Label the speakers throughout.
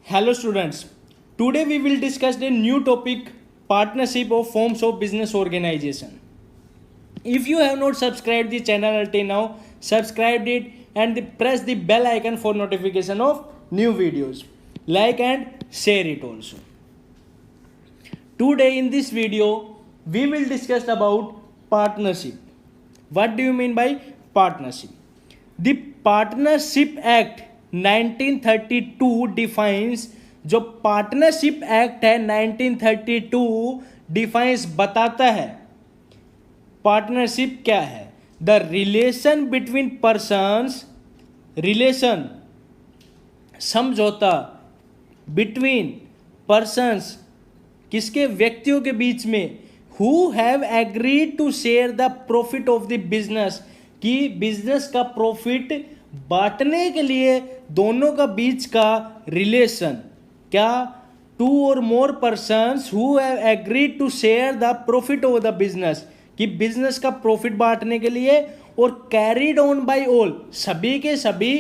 Speaker 1: Hello students, today we will discuss the new topic partnership of forms of business organization. If you have not subscribed the channel until now, subscribe it and press the bell icon for notification of new videos. Like and share it also. Today in this video, we will discuss about partnership. What do you mean by partnership? The Partnership Act 1932 defines, जो partnership act है 1932 defines बताता है partnership क्या है. The relation between persons, relation समझौता between persons किसके, व्यक्तियों के बीच में, who have agreed to share the profit of the business, कि बिजनेस का प्रॉफिट बांटने के लिए दोनों का बीच का रिलेशन. क्या? टू और more persons who have agreed to share the profit of the business, कि बिजनेस का प्रॉफिट बांटने के लिए, और कैरीड ऑन बाय ऑल, सभी के सभी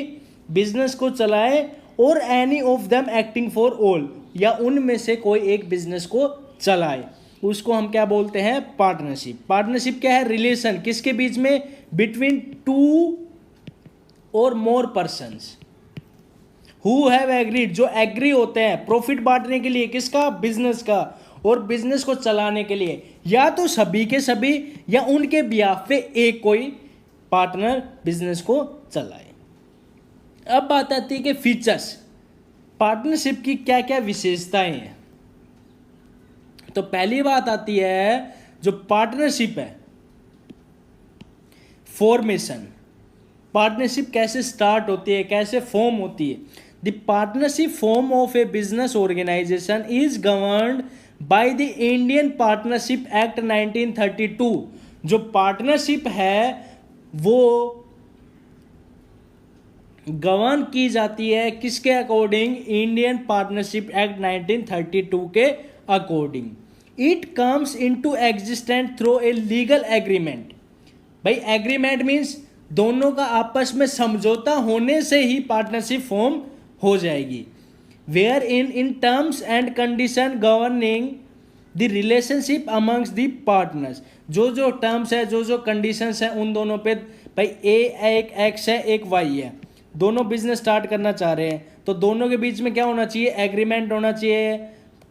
Speaker 1: बिजनेस को चलाए, और any of them acting for all, या उनमें से कोई एक बिजनेस को चलाए, उसको हम क्या बोलते हैं? पार्टनरशिप. पार्टनरशिप क्या है? रिलेशन किसके बीच में? बिटवीन टू और more persons who have agreed, जो एग्री होते हैं प्रॉफिट बांटने के लिए, किसका? बिजनेस का, और बिजनेस को चलाने के लिए, या तो सभी के सभी या उनके बिहाफ पे एक कोई पार्टनर बिजनेस को चलाए. अब बात आती है कि फीचर्स, पार्टनरशिप की क्या क्या विशेषताएं हैं. तो पहली बात आती है, जो पार्टनरशिप है, फॉर्मेशन. पार्टनरशिप कैसे स्टार्ट होती है, कैसे फॉर्म होती है? The partnership form of a business organisation is governed by the Indian partnership act 1932. जो पार्टनरशिप है वो गवर्न की जाती है किसके अकॉर्डिंग? इंडियन पार्टनरशिप एक्ट 1932 के according. It comes into existent through a legal agreement. भाई एग्रीमेंट मीन्स दोनों का आपस में समझौता होने से ही पार्टनरशिप फॉर्म हो जाएगी. Wherein terms and condition governing the relationship amongst the partners. जो टर्म्स है, जो कंडीशंस है, उन दोनों पे, भाई एक एक्स है, एक वाई है, दोनों बिजनेस स्टार्ट करना चाह रहे हैं, तो दोनों के बीच में क्या होना चाहिए? एग्रीमेंट होना चाहिए.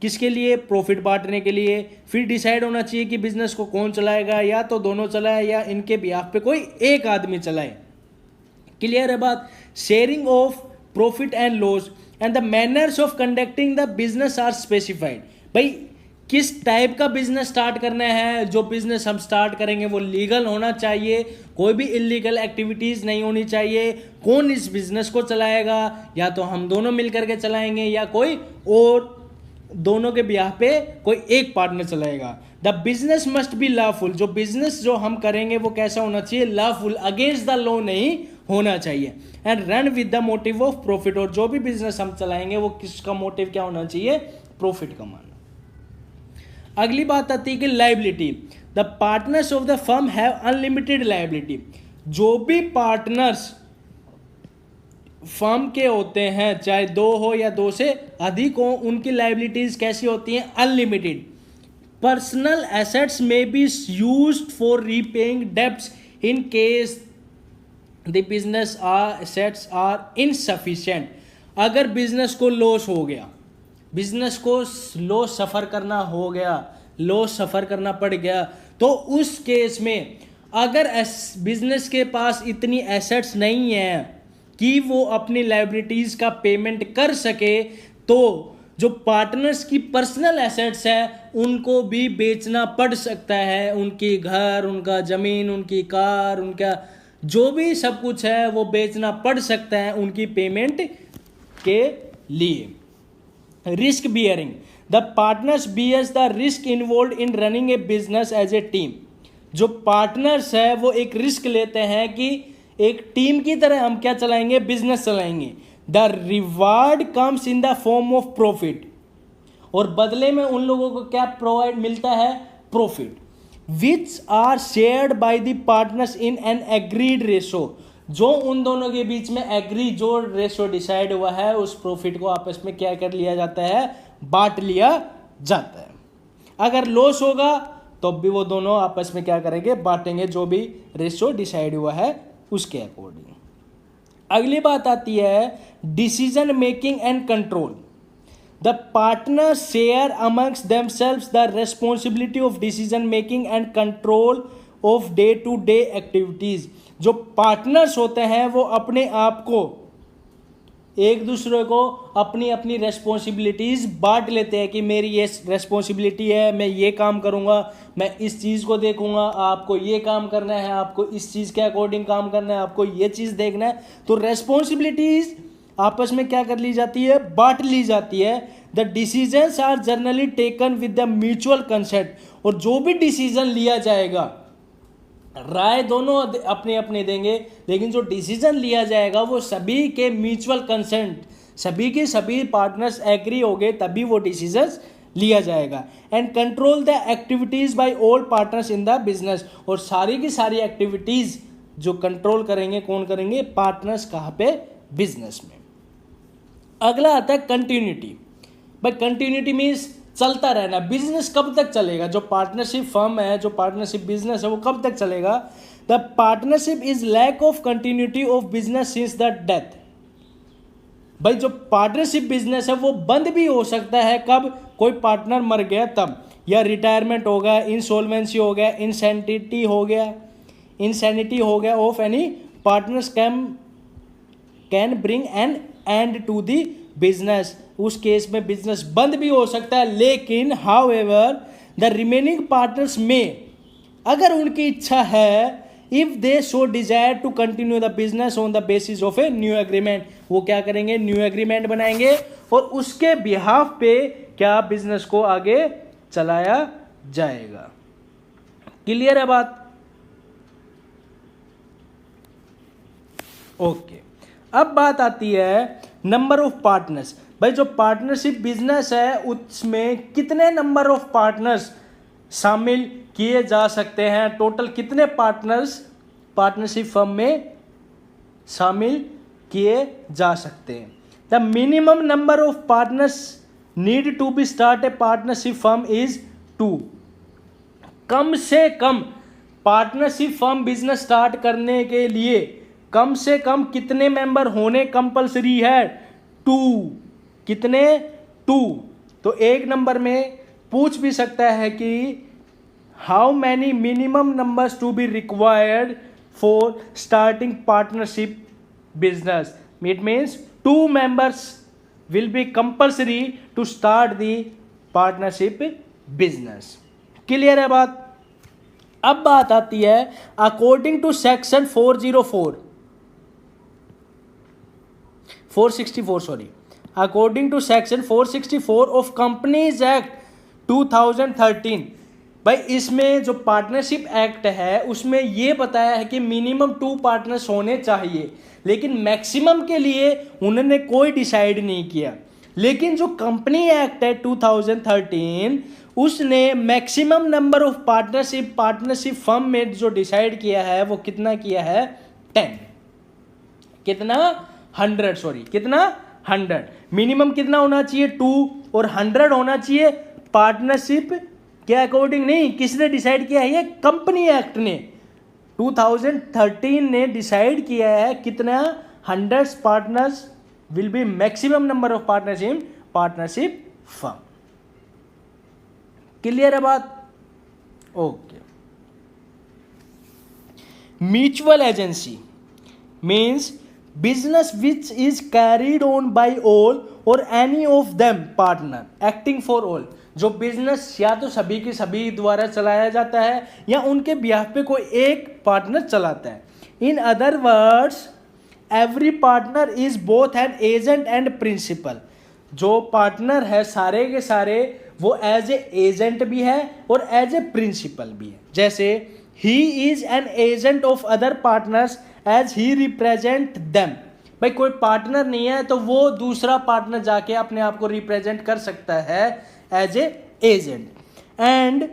Speaker 1: किसके लिए? प्रॉफिट बांटने के लिए. फिर डिसाइड होना चाहिए कि बिजनेस को कौन चलाएगा, या तो दोनों चलाए या इनके बिहाफ पे कोई एक आदमी चलाए. क्लियर है बात? Sharing of profit and loss and the manners of conducting the business are specified. भाई किस टाइप का बिजनेस स्टार्ट करना है, जो बिजनेस हम स्टार्ट करेंगे वो लीगल होना चाहिए, कोई भी इलीगल एक्टिविटीज नहीं होनी चाहिए. कौन इस बिजनेस को चलाएगा, या तो हम दोनों मिलकर के चलाएंगे या कोई और दोनों के ब्याह पे कोई एक पार्टनर चलाएगा. The business must be lawful. जो बिजनेस जो हम करेंगे वो कैसा होना चाहिए? लॉफुल, अगेंस्ट द लॉ नहीं होना चाहिए. And run with the motive of profit. और जो भी बिजनेस हम चलाएंगे वो किसका मोटिव क्या होना चाहिए? प्रॉफिट कमाना. अगली बात आती है कि liability. The partners of the firm have unlimited liability. जो भी पार्टनर्स फर्म के होते हैं, चाहे दो हो या दो से अधिक हो, उनकी लायबिलिटीज कैसी होती हैं? Unlimited. Personal assets may be used for repaying debts in case the business assets are insufficient. अगर बिजनेस को लॉस हो गया, बिजनेस को लॉस सफ़र करना हो गया, लॉस सफ़र करना पड़ गया, तो उस केस में अगर बिजनेस के पास इतनी एसेट्स नहीं है कि वो अपनी लायबिलिटीज़ का पेमेंट कर सके, तो जो पार्टनर्स की पर्सनल एसेट्स है उनको भी बेचना पड़ सकता है. उनकी घर, उनका ज़मीन, उनकी कार, उनका जो भी सब कुछ है वो बेचना पड़ सकता है उनकी पेमेंट के लिए. Risk bearing. The partners bears the risk involve in running a business as a team. जो पार्टनर्स है वो एक रिस्क लेते हैं कि एक टीम की तरह हम क्या चलाएंगे? बिजनेस चलाएंगे. The reward comes in the form of profit. और बदले में उन लोगों को क्या प्रोवाइड मिलता है? Profit. Which are shared by the partners in an agreed ratio. जो उन दोनों के बीच में एग्री, जो रेशो डिसाइड हुआ है, उस प्रॉफिट को आपस में क्या कर लिया जाता है, बांट लिया जाता है। अगर लॉस होगा तो भी वो दोनों आपस में क्या करेंगे, बांटेंगे, जो भी रेशो डिसाइड हुआ है उसके अकॉर्डिंग। अगली बात आती है decision making and control. The partners share amongst themselves the responsibility of decision making and control of day to day activities. जो पार्टनर्स होते हैं वो अपने आप को, एक दूसरे को अपनी अपनी रेस्पॉन्सिबिलिटीज बांट लेते हैं कि मेरी ये रेस्पॉन्सिबिलिटी है, मैं ये काम करूंगा, मैं इस चीज़ को देखूंगा, आपको ये काम करना है, आपको इस चीज़ के अकॉर्डिंग काम करना है, आपको ये चीज़ देखना है। तो रेस्पॉन्सिबिलिटीज आपस में क्या कर ली जाती है, बांट ली जाती है। The decisions are generally taken with the mutual consent. और जो भी डिसीजन लिया जाएगा, राय दोनों अपने अपने देंगे, लेकिन जो डिसीजन लिया जाएगा वो सभी के म्यूचुअल कंसेंट, सभी के सभी पार्टनर्स एग्री हो गए तभी वो डिसीजंस लिया जाएगा। And control the activities by all partners in the business. और सारी की सारी एक्टिविटीज जो कंट्रोल करेंगे, कौन करेंगे, पार्टनर्स। कहाँ पे, बिजनेस में। अगला आता है कंटिन्यूटी। भाई कंटिन्यूटी मीन्स चलता रहना। बिजनेस कब तक चलेगा, जो पार्टनरशिप फर्म है, जो पार्टनरशिप बिजनेस है, वो कब तक चलेगा। The partnership is lack of continuity of business since the death. भाई जो पार्टनरशिप बिजनेस है वो बंद भी हो सकता है, कब, कोई पार्टनर मर गया तब, या रिटायरमेंट हो गया, इंसॉल्वेंसी हो गया, इंसैनिटी हो गया of any partners can bring an end to the business. उस केस में बिजनेस बंद भी हो सकता है। लेकिन हाउएवर द रिमेनिंग पार्टनर्स में, अगर उनकी इच्छा है, if they show desire to continue the business on the basis of a new agreement, वो क्या करेंगे, न्यू एग्रीमेंट बनाएंगे और उसके बिहाफ पे क्या बिजनेस को आगे चलाया जाएगा। क्लियर है बात, ओके। अब बात आती है नंबर ऑफ पार्टनर्स। भाई जो पार्टनरशिप बिजनेस है उसमें कितने नंबर ऑफ पार्टनर्स शामिल किए जा सकते हैं, टोटल कितने पार्टनर्स पार्टनरशिप फर्म में शामिल किए जा सकते हैं। The minimum number of partners need to be start a partnership firm is 2। कम से कम पार्टनरशिप फर्म बिजनेस स्टार्ट करने के लिए कम से कम कितने मेंबर होने कंपलसरी है, 2। कितने, 2। तो एक नंबर में पूछ भी सकता है कि how many minimum numbers to be required for starting partnership business. It means 2 members will be compulsory to start the partnership business। Clear है बात। अब बात आती है according to section 464 according to section 464 of companies act 2013। भाई इसमें जो partnership act है उसमें ये बताया है कि मिनिमम 2 पार्टनर्स होने चाहिए, लेकिन मैक्सिमम के लिए उन्होंने कोई डिसाइड नहीं किया। लेकिन जो कंपनी एक्ट है 2013 उसने maximum number of partnership firm में जो डिसाइड किया है वो कितना किया है, 10। कितना, 100, सॉरी कितना, 100। मिनिमम कितना होना चाहिए, 2, और 100 होना चाहिए पार्टनरशिप के अकॉर्डिंग नहीं। किसने डिसाइड किया है, ये कंपनी एक्ट ने 2013 ने डिसाइड किया है कितना, 100 partners will be maximum number of partnership firm. Clear है बात, okay. Mutual agency means business which is carried on by all or any of them partner acting for all। जो business या तो सभी के सभी द्वारा चलाया जाता है या उनके बिहाफ पे कोई एक पार्टनर चलाता है। In other words every partner is both an agent and principal. जो पार्टनर है सारे के सारे वो एज ए एजेंट भी है और एज ए प्रिंसिपल भी है। जैसे he is an agent of other partners as he represent them. भाई कोई पार्टनर नहीं है तो वो दूसरा पार्टनर जाके अपने आप को रिप्रेजेंट कर सकता है as a agent, and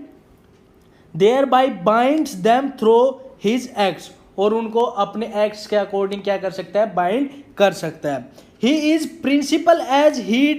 Speaker 1: thereby binds them through his acts. और उनको अपने एक्ट्स के अकॉर्डिंग क्या कर सकता है, बाइंड कर सकता है। He is principal as he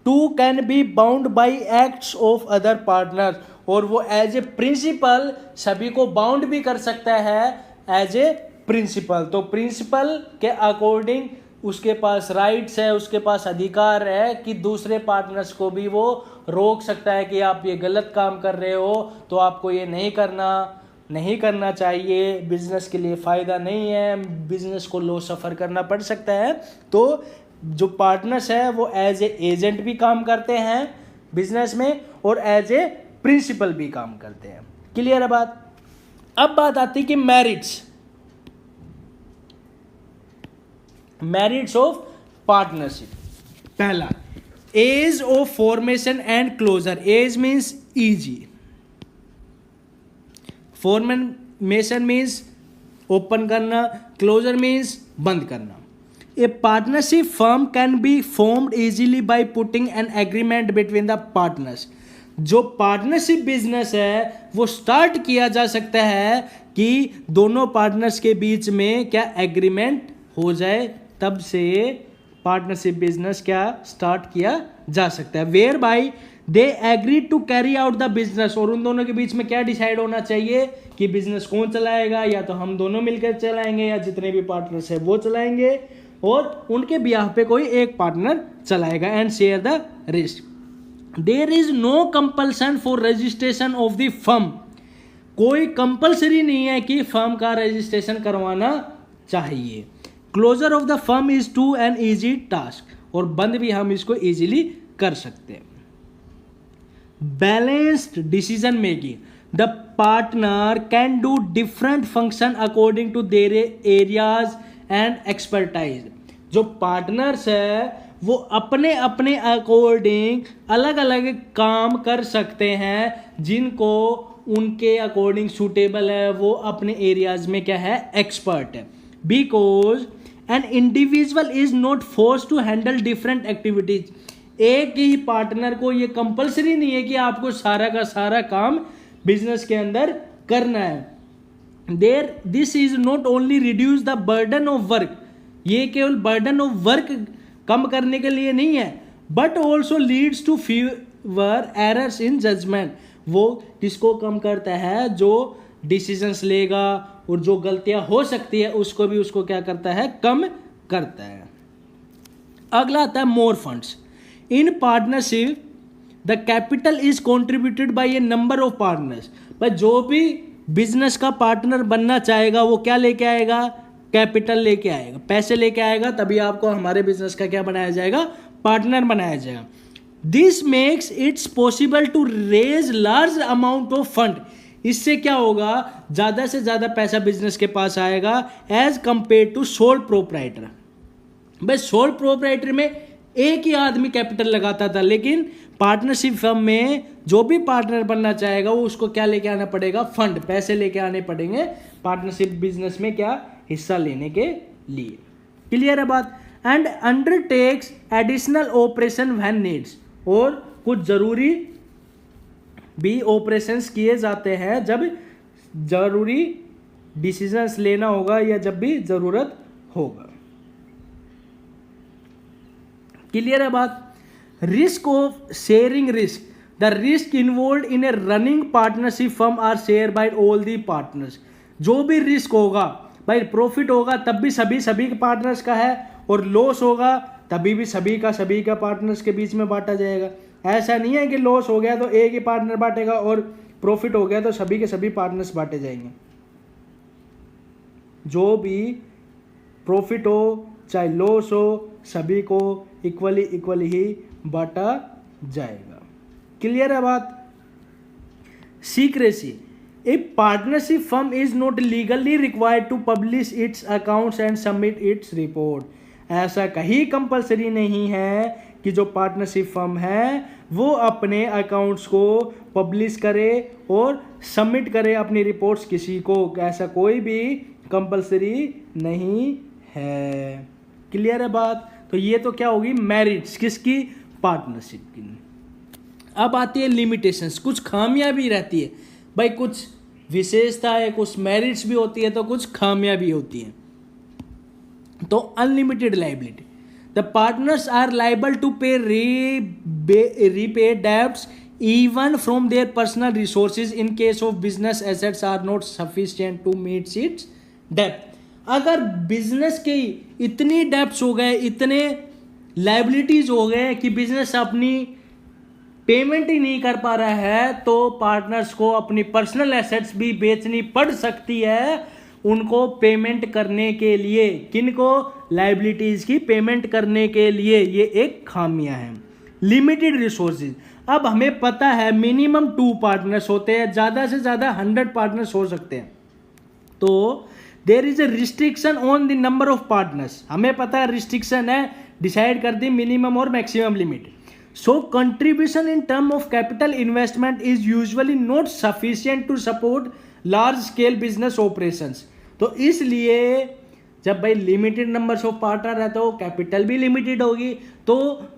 Speaker 1: too can be bound by acts of other partner, और वो एज ए प्रिंसिपल सभी को बाउंड भी कर सकता है एज ए प्रिंसिपल। तो प्रिंसिपल के अकॉर्डिंग उसके पास राइट्स है, उसके पास अधिकार है कि दूसरे पार्टनर्स को भी वो रोक सकता है कि आप ये गलत काम कर रहे हो, तो आपको ये नहीं करना चाहिए, बिजनेस के लिए फ़ायदा नहीं है, बिजनेस को लॉस सफ़र करना पड़ सकता है। तो जो पार्टनर्स है वो एज ए एजेंट भी काम करते हैं बिजनेस में और एज ए प्रिंसिपल भी काम करते हैं। क्लियर है बात। अब बात आती है कि मेरिट्स ऑफ पार्टनरशिप। पहला, ease of formation and closure. Ease means easy, formation means open करना, क्लोजर मीन्स बंद करना। A partnership firm can be formed easily by putting an agreement between the partners. जो पार्टनरशिप बिजनेस है वो start किया जा सकता है कि दोनों पार्टनर्स के बीच में क्या एग्रीमेंट हो जाए, तब से पार्टनरशिप बिजनेस क्या स्टार्ट किया जा सकता है। Whereby they agree to carry out the business, और उन दोनों के बीच में क्या डिसाइड होना चाहिए कि बिजनेस कौन चलाएगा, या तो हम दोनों मिलकर चलाएंगे या जितने भी पार्टनर्स है वो चलाएंगे, और उनके बिहाफ पे कोई एक पार्टनर चलाएगा। And share the risk. There is no compulsion for registration of the firm. कोई कंपल्सरी नहीं है कि फर्म का रजिस्ट्रेशन करवाना चाहिए। Closure of the firm is too an easy task, और बंद भी हम इसको इजीली कर सकते हैं। Balanced decision making. The partner can do different function according to their areas and expertise. जो पार्टनर्स है वो अपने अपने अकॉर्डिंग अलग अलग काम कर सकते हैं, जिनको उनके अकॉर्डिंग सूटेबल है, वो अपने एरियाज में क्या है, एक्सपर्ट है। Because an individual is not force to handle different activities. एक ही पार्टनर को ये कंपल्सरी नहीं है कि आपको सारा का सारा काम बिजनेस के अंदर करना है। This is not only reduce the burden of work, ये केवल बर्डन ऑफ वर्क कम करने के लिए नहीं है, but also leads to fewer errors in judgement. वो किसको कम करता है, जो डिसीजंस लेगा और जो गलतियां हो सकती है उसको क्या करता है, कम करता है। अगला आता है मोर funds. In partnership the capital is contributed bye A number of partners. पर जो भी बिजनेस का पार्टनर बनना चाहेगा वो क्या लेके आएगा, कैपिटल लेके आएगा, पैसे लेके आएगा, तभी आपको हमारे बिजनेस का क्या बनाया जाएगा, पार्टनर बनाया जाएगा। This makes its possible to raise large amount of fund. इससे क्या होगा, ज़्यादा से ज़्यादा पैसा बिजनेस के पास आएगा as compare to sole proprietor. भाई सोल प्रोप्राइटर में एक ही आदमी कैपिटल लगाता था, लेकिन पार्टनरशिप फर्म में जो भी पार्टनर बनना चाहेगा वो उसको क्या लेके आना पड़ेगा, फंड, पैसे लेके आने पड़ेंगे पार्टनरशिप बिजनेस में क्या हिस्सा लेने के लिए। क्लियर है बात। And undertakes additional operation when needs, और कुछ जरूरी भी ऑपरेशंस किए जाते हैं जब जरूरी डिसीजंस लेना होगा या जब भी जरूरत होगा। क्लियर है बात। Risk of sharing risk. The risk involve in a running partnership firm are share by all the partners. जो भी रिस्क होगा, भाई प्रॉफिट होगा तब भी सभी के पार्टनर्स का है, और लॉस होगा तभी भी सभी का पार्टनर्स के बीच में बांटा जाएगा। ऐसा नहीं है कि लॉस हो गया तो एक ही पार्टनर बांटेगा और प्रॉफिट हो गया तो सभी के सभी पार्टनर्स बांटे जाएंगे। जो भी प्रॉफिट हो चाहे लॉस हो, सभी को इक्वली ही बांटा जाएगा। क्लियर है बात। Secrecy. A partnership firm is not legally required to publish its accounts and submit its report. ऐसा कहीं कंपलसरी नहीं है कि जो पार्टनरशिप फर्म है वो अपने अकाउंट्स को पब्लिश करे और सबमिट करे अपनी रिपोर्ट्स किसी को, ऐसा कोई भी कंपलसरी नहीं है। क्लियर है बात। तो ये तो क्या होगी, मेरिट्स किसकी, पार्टनरशिप की। अब आती है लिमिटेशंस। कुछ खामियां भी रहती है भाई, कुछ विशेषता है, कुछ मेरिट्स भी होती है तो कुछ खामियां भी होती हैं। तो unlimited liability, the partners are liable to pay repay debts even from their personal resources in case of business assets are not sufficient to meet its debt। अगर बिजनेस के इतनी डेब्ट्स हो गए, इतने लाइबिलिटीज हो गए कि बिजनेस अपनी पेमेंट ही नहीं कर पा रहा है, तो पार्टनर्स को अपनी पर्सनल एसेट्स भी बेचनी पड़ सकती है उनको पेमेंट करने के लिए। किनको? लाइबिलिटीज की पेमेंट करने के लिए। ये एक खामियां है। लिमिटेड रिसोर्सेज, अब हमें पता है मिनिमम 2 पार्टनर्स होते हैं, ज़्यादा से ज़्यादा 100 पार्टनर्स हो सकते हैं। तो there is a restriction on the number of partners, हमें पता है रिस्ट्रिक्शन है, डिसाइड कर दी मिनिमम और maximum limit. So contribution in term of capital investment is usually not sufficient to support large scale business operations. तो इसलिए जब भाई लिमिटेड नंबर्स ऑफ पार्टनर है तो कैपिटल भी लिमिटेड होगी, तो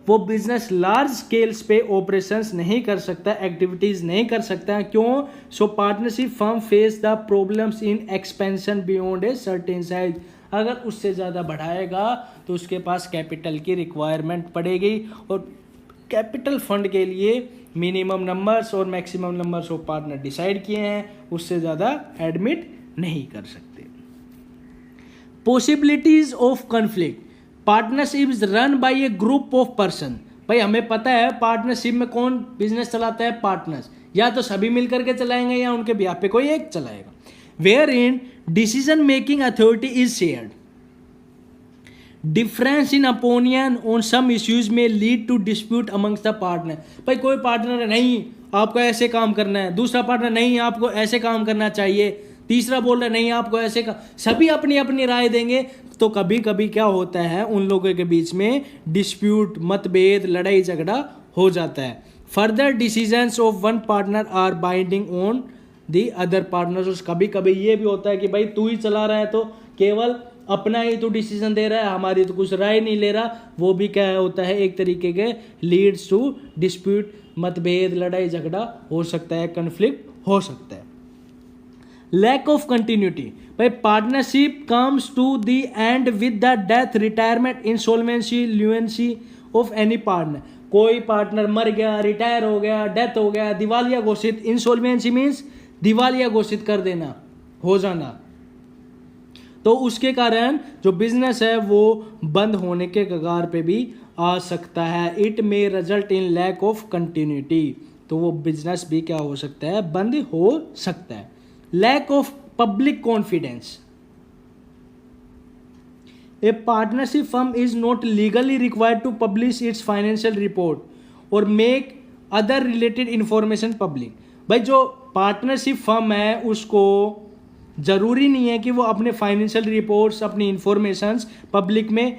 Speaker 1: वो बिजनेस लार्ज स्केल्स पे ऑपरेशंस नहीं कर सकता, एक्टिविटीज नहीं कर सकता। क्यों? सो partnership firm face the problems in expansion beyond a certain size. अगर उससे ज़्यादा बढ़ाएगा तो उसके पास कैपिटल की रिक्वायरमेंट पड़ेगी, और कैपिटल फंड के लिए मिनिमम नंबर्स और maximum numbers of partner decide किए हैं, उससे ज़्यादा एडमिट नहीं कर सकते। Possibilities of conflict, partnership is run by A group of person. भाई हमें पता है पार्टनरशिप में कौन बिजनेस चलाता है? पार्टनर्स। या तो सभी मिलकर के चलाएंगे या उनके बिहाफ पे कोई एक चलाएगा। Where in decision making authority is shared, difference in opinion on some issues में lead to dispute amongst the partner. भाई कोई पार्टनर नहीं आपको ऐसे काम करना है, दूसरा पार्टनर नहीं आपको ऐसे काम करना चाहिए, तीसरा बोल रहा है नहीं आपको ऐसे का, सभी अपनी अपनी राय देंगे, तो कभी कभी क्या होता है उन लोगों के बीच में डिस्प्यूट, मतभेद, लड़ाई झगड़ा हो जाता है। Further decisions of one partner are binding on the other partners. कभी कभी ये भी होता है कि भाई तू ही चला रहा है तो केवल अपना ही तो डिसीजन दे रहा है, हमारी तो कुछ राय नहीं ले रहा। वो भी क्या होता है एक तरीके के लीड्स टू डिस्प्यूट, मतभेद, लड़ाई झगड़ा हो सकता है, कन्फ्लिक्ट हो सकता है। लैक ऑफ कंटिन्यूटी, भाई partnership comes to the end with the death, retirement, insolvency, lunacy of any partner. कोई पार्टनर मर गया, रिटायर हो गया, डेथ हो गया, दिवालिया घोषित, इंसॉल्वेंसी मीन्स दिवालिया घोषित कर देना, हो जाना, तो उसके कारण जो बिजनेस है वो बंद होने के कगार पे भी आ सकता है। It may result in lack of continuity, तो वो बिजनेस भी क्या हो सकता है? बंद हो सकता है। Lack of public confidence, a partnership firm is not legally required to publish its financial report और make other related information public. भाई जो पार्टनरशिप फर्म है उसको जरूरी नहीं है कि वो अपने फाइनेंशियल रिपोर्ट्स, अपनी इंफॉर्मेशंस पब्लिक में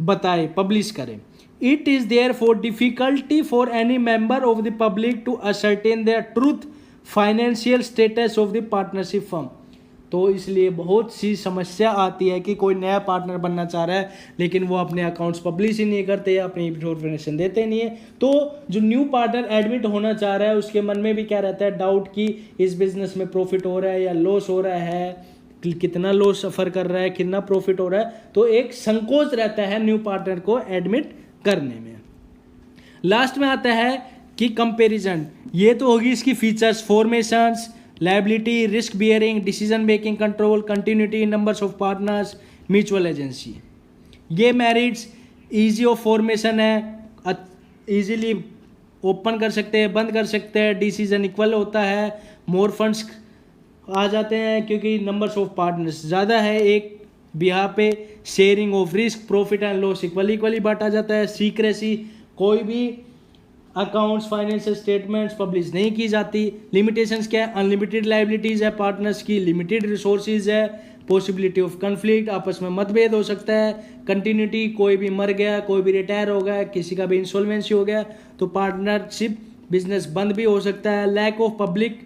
Speaker 1: बताए, पब्लिश करें। It is there for difficulty for any member of the public to ascertain the truth financial status of the partnership firm. तो इसलिए बहुत सी समस्या आती है कि कोई नया पार्टनर बनना चाह रहा है लेकिन वो अपने अकाउंट्स पब्लिश ही नहीं करते, अपनी इंफॉर्मेशन देते नहीं है। तो जो न्यू पार्टनर एडमिट होना चाह रहा है उसके मन में भी क्या रहता है? डाउट कि इस बिजनेस में प्रॉफिट हो रहा है या लॉस हो रहा है, कितना लॉस सफ़र कर रहा है, कितना प्रॉफिट हो रहा है। तो एक संकोच रहता है न्यू पार्टनर को एडमिट करने में। लास्ट में आता है कि कंपेरिजन, ये तो होगी इसकी features, formations, liability, risk bearing, decision making, control, continuity, numbers of partners, mutual agency. ये मेरिट्स, इजी ऑफ फॉर्मेशन है, इजीली ओपन कर सकते हैं, बंद कर सकते हैं, डिसीजन इक्वल होता है, मोर फंड्स आ जाते हैं क्योंकि नंबर्स ऑफ पार्टनर्स ज़्यादा है एक बिहार पे, sharing of risk, profit and loss equally बांटा जाता है, सीक्रेसी, कोई भी अकाउंट्स, फाइनेंशियल स्टेटमेंट्स पब्लिश नहीं की जाती। लिमिटेशंस क्या है? अनलिमिटेड लाइबिलिटीज़ है पार्टनर्स की, लिमिटेड रिसोर्सेज है, पॉसिबिलिटी ऑफ कन्फ्लिक्ट, आपस में मतभेद हो सकता है, कंटिन्यूटी, कोई भी मर गया, कोई भी रिटायर हो गया, किसी का भी इंसॉल्वेंसी हो गया तो पार्टनरशिप बिजनेस बंद भी हो सकता है। लैक ऑफ पब्लिक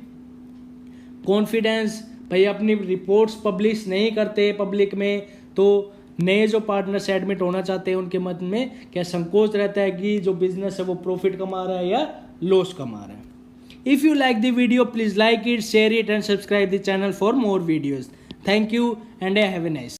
Speaker 1: कॉन्फिडेंस, भाई अपनी रिपोर्ट्स पब्लिश नहीं करते पब्लिक में, तो नए जो पार्टनर्स एडमिट होना चाहते हैं उनके मन में क्या संकोच रहता है कि जो बिजनेस है वो प्रॉफिट कमा रहा है या लॉस कमा रहा है। If you like the video, please like it, share it and subscribe the channel for more videos. Thank you and have a nice